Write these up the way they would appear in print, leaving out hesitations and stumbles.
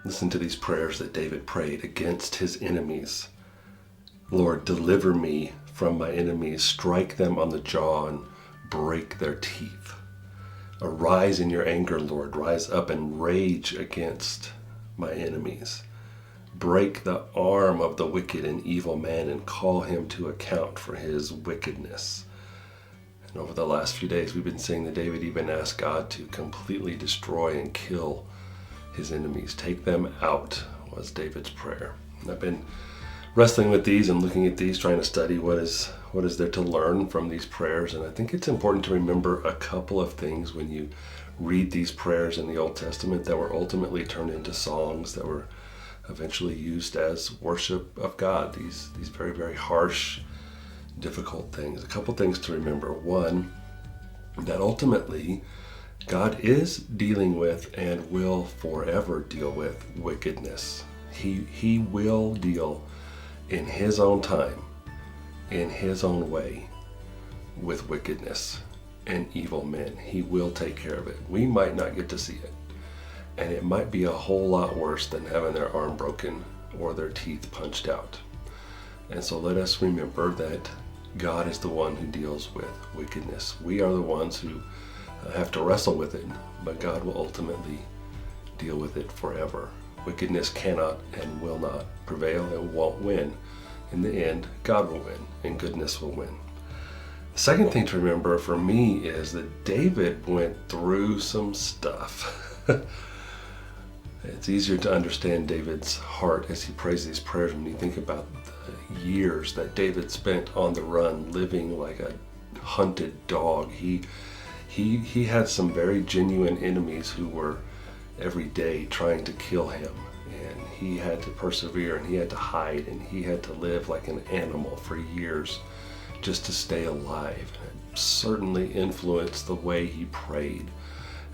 Listen to these prayers that David prayed against his enemies. Lord, deliver me from my enemies, strike them on the jaw and break their teeth. Arise in your anger, Lord, rise up and rage against my enemies. Break the arm of the wicked and evil man and call him to account for his wickedness. And over the last few days, we've been seeing that David even asked God to completely destroy and kill his enemies. Take them out was David's prayer. And I've been wrestling with these and looking at these, trying to study what is there to learn from these prayers. And I think it's important to remember a couple of things when you read these prayers in the Old Testament that were ultimately turned into songs that were eventually used as worship of God. These very, very harsh, difficult things. A couple things to remember. One, that ultimately God is dealing with and will forever deal with wickedness. He will deal in his own time, in his own way, with wickedness and evil men. He will take care of it. We might not get to see it. And it might be a whole lot worse than having their arm broken or their teeth punched out. And so let us remember that God is the one who deals with wickedness. We are the ones who have to wrestle with it, but God will ultimately deal with it forever. Wickedness cannot and will not prevail. It won't win. In the end, God will win and goodness will win. The second thing to remember for me is that David went through some stuff. It's easier to understand David's heart as he prays these prayers when you think about the years that David spent on the run, living like a hunted dog. He had some very genuine enemies who were every day trying to kill him, and he had to persevere and he had to hide and he had to live like an animal for years just to stay alive. And it certainly influenced the way he prayed.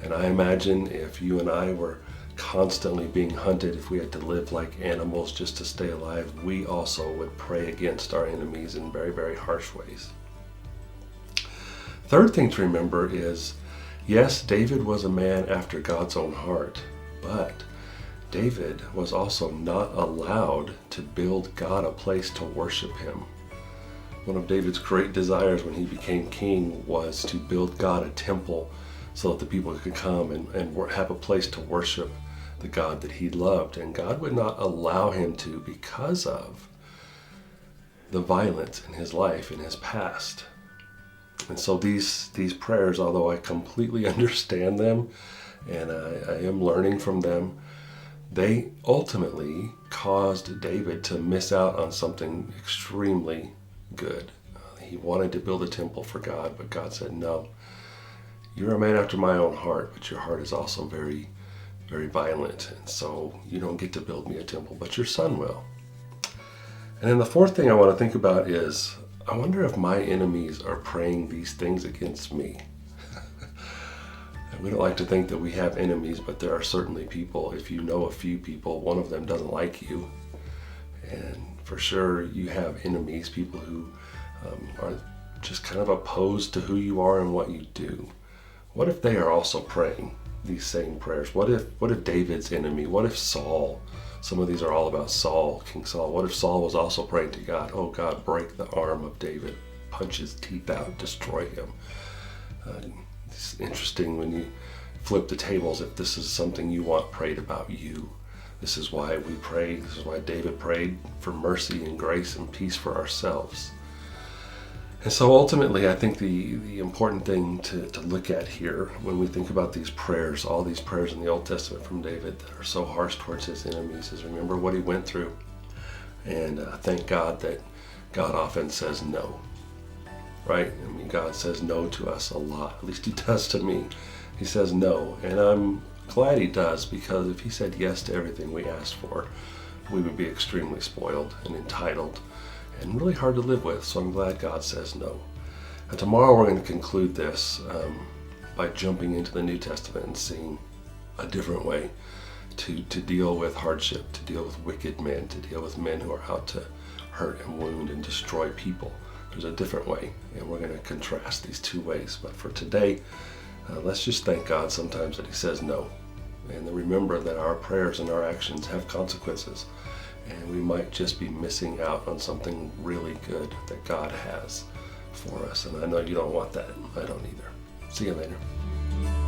And I imagine if you and I were constantly being hunted, if we had to live like animals just to stay alive, we also would pray against our enemies in very, very harsh ways. Third thing to remember is, yes, David was a man after God's own heart, but David was also not allowed to build God a place to worship him. One of David's great desires when he became king was to build God a temple so that the people could come and have a place to worship the God that he loved. And God would not allow him to because of the violence in his life, in his past. And so these prayers, although I completely understand them and I am learning from them, they ultimately caused David to miss out on something extremely good. He wanted to build a temple for God, but God said, no, you're a man after my own heart, but your heart is also very, very violent. And so you don't get to build me a temple, but your son will. And then the fourth thing I want to think about is, I wonder if my enemies are praying these things against me. We don't like to think that we have enemies, but there are certainly people. If you know a few people, one of them doesn't like you. And for sure you have enemies, people who are just kind of opposed to who you are and what you do. What if they are also praying these same prayers? What if David's enemy, what if Saul, some of these are all about Saul, King Saul, what if Saul was also praying to God, oh God, break the arm of David, punch his teeth out, destroy him. It's interesting when you flip the tables, if this is something you want prayed about you. This is why we pray, this is why David prayed for mercy and grace and peace for ourselves. And so ultimately, I think the important thing to look at here when we think about these prayers, all these prayers in the Old Testament from David that are so harsh towards his enemies, is remember what he went through. And thank God that God often says no, right? I mean, God says no to us a lot, at least he does to me. He says no, and I'm glad he does, because if he said yes to everything we asked for, we would be extremely spoiled and entitled and really hard to live with. So I'm glad God says no. And tomorrow we're going to conclude this by jumping into the New Testament and seeing a different way to deal with hardship, to deal with wicked men, to deal with men who are out to hurt and wound and destroy people. There's a different way, and we're going to contrast these two ways. But for today, let's just thank God sometimes that he says no. And then remember that our prayers and our actions have consequences, and we might just be missing out on something really good that God has for us. And I know you don't want that. I don't either. See you later.